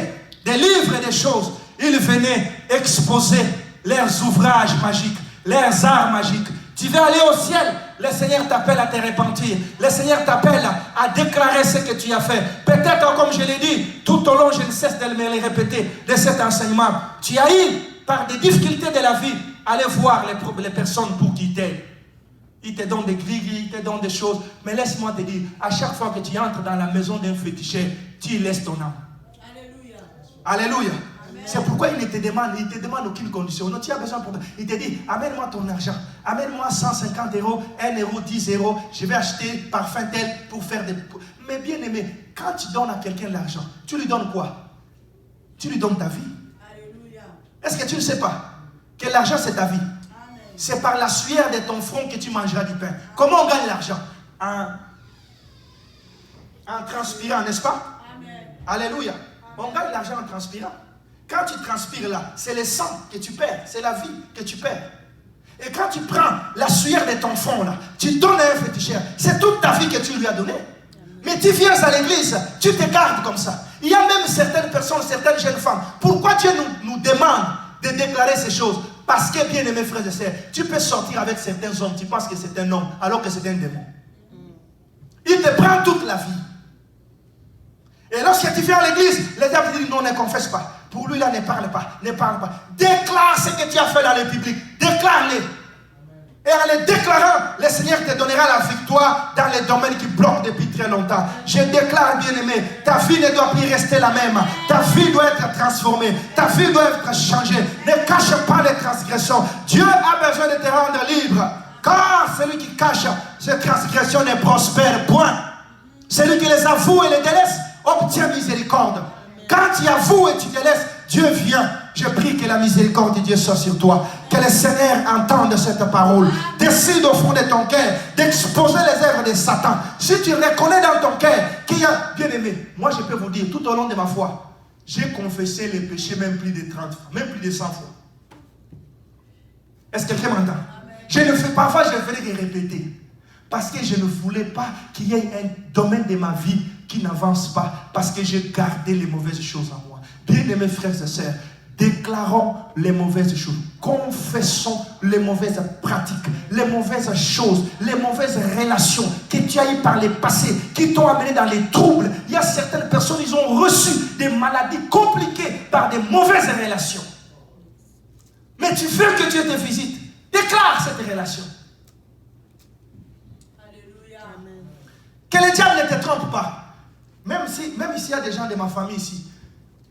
des livres et des choses, ils venaient exposer leurs ouvrages magiques, leurs arts magiques. Tu veux aller au ciel, le Seigneur t'appelle à te repentir. Le Seigneur t'appelle à déclarer ce que tu as fait. Peut-être, comme je l'ai dit, tout au long, je ne cesse de me le répéter, de cet enseignement. Tu as eu, par des difficultés de la vie, aller voir les personnes pour qui t'aident. Ils te donnent des gris-gris, ils te donnent des choses. Mais laisse-moi te dire, à chaque fois que tu entres dans la maison d'un féticheur, tu laisses ton âme. Alléluia. Alléluia. C'est pourquoi il te demande aucune condition. Non, tu as besoin pour... Il te dit, amène-moi ton argent. Amène-moi 150 €, 1 €, 10 €. Je vais acheter parfum tel pour faire des... Mais bien aimé, quand tu donnes à quelqu'un l'argent, tu lui donnes quoi? Tu lui donnes ta vie. Alléluia. Est-ce que tu ne sais pas que l'argent c'est ta vie? C'est par la sueur de ton front que tu mangeras du pain. Comment on gagne l'argent? En transpirant, n'est-ce pas? Amen. Alléluia. On gagne l'argent en transpirant. Quand tu transpires là, c'est le sang que tu perds, c'est la vie que tu perds. Et quand tu prends la sueur de ton front là, tu donnes à un féticheur, c'est toute ta vie que tu lui as donnée. Mais tu viens à l'église, tu te gardes comme ça. Il y a même certaines personnes, certaines jeunes femmes. Pourquoi Dieu nous demande de déclarer ces choses? Parce que, bien aimés frères et sœurs, tu peux sortir avec certains hommes, tu penses que c'est un homme, alors que c'est un démon. Il te prend toute la vie. Et lorsque tu viens à l'église, les diables disent non, ne confesse pas. Pour lui, là, ne parle pas, ne parle pas. Déclare ce que tu as fait dans le public. Déclare-les. Et en les déclarant, le Seigneur te donnera la victoire dans les domaines qui bloquent depuis très longtemps. Je déclare, bien-aimé, ta vie ne doit plus rester la même. Ta vie doit être transformée. Ta vie doit être changée. Ne cache pas les transgressions. Dieu a besoin de te rendre libre. Car celui qui cache ses transgressions ne prospère point. Celui qui les avoue et les délaisse obtient miséricorde. Quand tu avoues et tu te laisses, Dieu vient. Je prie que la miséricorde de Dieu soit sur toi. Que le Seigneur entende cette parole. Décide au fond de ton cœur d'exposer les œuvres de Satan. Si tu reconnais dans ton cœur qu'il y a... Bien aimé, moi je peux vous dire, tout au long de ma foi, j'ai confessé les péchés même plus de 30 fois, même plus de 100 fois. Est-ce que quelqu'un m'entend? Je ne fais pas, parfois je venais de répéter. Parce que je ne voulais pas qu'il y ait un domaine de ma vie qui n'avance pas. Parce que j'ai gardé les mauvaises choses en moi. Bien aimés frères et sœurs, déclarons les mauvaises choses. Confessons les mauvaises pratiques, les mauvaises choses, les mauvaises relations que tu as eues par le passé, qui t'ont amené dans les troubles. Il y a certaines personnes, ils ont reçu des maladies compliquées par des mauvaises relations. Mais tu veux que Dieu te visite. Déclare cette relation. Alléluia. Amen. Que le diable ne te trompe pas. Même s'il y a des gens de ma famille ici,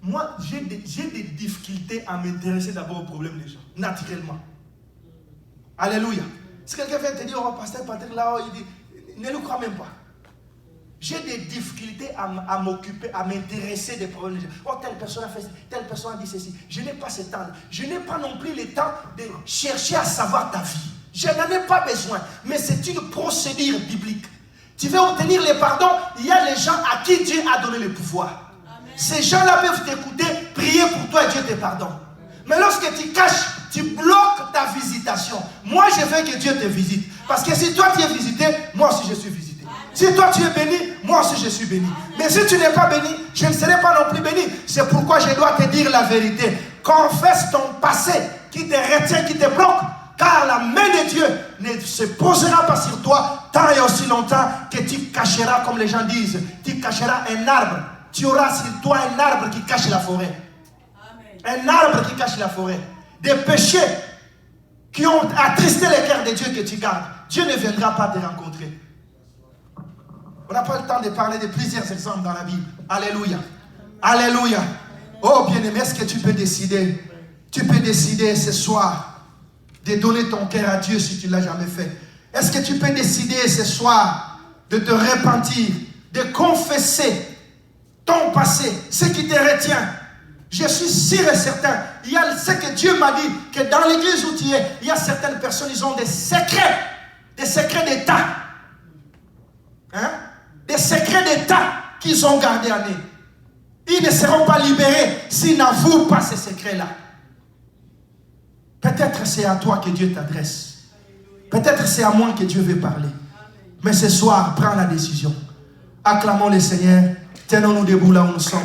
moi, j'ai des difficultés à m'intéresser d'abord aux problèmes des gens, naturellement. Alléluia. Si quelqu'un vient te dire, oh, pasteur Patrick, là, il dit, ne le crois même pas. J'ai des difficultés à m'occuper, à m'intéresser des problèmes des gens. Oh, telle personne a fait ça, telle personne a dit ceci. Je n'ai pas ce temps. Je n'ai pas non plus le temps de chercher à savoir ta vie. Je n'en ai pas besoin. Mais c'est une procédure biblique. Tu veux obtenir le pardon, il y a les gens à qui Dieu a donné le pouvoir. Ces gens-là peuvent t'écouter, prier pour toi et Dieu te pardonne. Mais lorsque tu caches, tu bloques ta visitation. Moi, je veux que Dieu te visite. Parce que si toi tu es visité, moi aussi je suis visité. Si toi tu es béni, moi aussi je suis béni. Mais si tu n'es pas béni, je ne serai pas non plus béni. C'est pourquoi je dois te dire la vérité. Confesse ton passé qui te retient, qui te bloque. Car la main de Dieu ne se posera pas sur toi tant et aussi longtemps que tu cacheras, comme les gens disent, tu cacheras un arbre. Tu auras sur toi un arbre qui cache la forêt. Amen. Un arbre qui cache la forêt. Des péchés qui ont attristé le cœur de Dieu que tu gardes. Dieu ne viendra pas te rencontrer. On n'a pas le temps de parler de plusieurs exemples dans la Bible. Alléluia. Alléluia. Oh bien-aimé, est-ce que tu peux décider? Tu peux décider ce soir de donner ton cœur à Dieu si tu ne l'as jamais fait. Est-ce que tu peux décider ce soir de te repentir, de confesser ton passé, ce qui te retient, Je suis sûr et certain, il y a ce que Dieu m'a dit, que dans l'église où tu es, il y a certaines personnes, ils ont des secrets d'État. Hein? Des secrets d'État qu'ils ont gardés en eux. Ils ne seront pas libérés s'ils n'avouent pas ces secrets-là. Peut-être c'est à toi que Dieu t'adresse. Peut-être c'est à moi que Dieu veut parler. Mais ce soir, prends la décision. Acclamons le Seigneur. Tenons-nous debout là où nous sommes.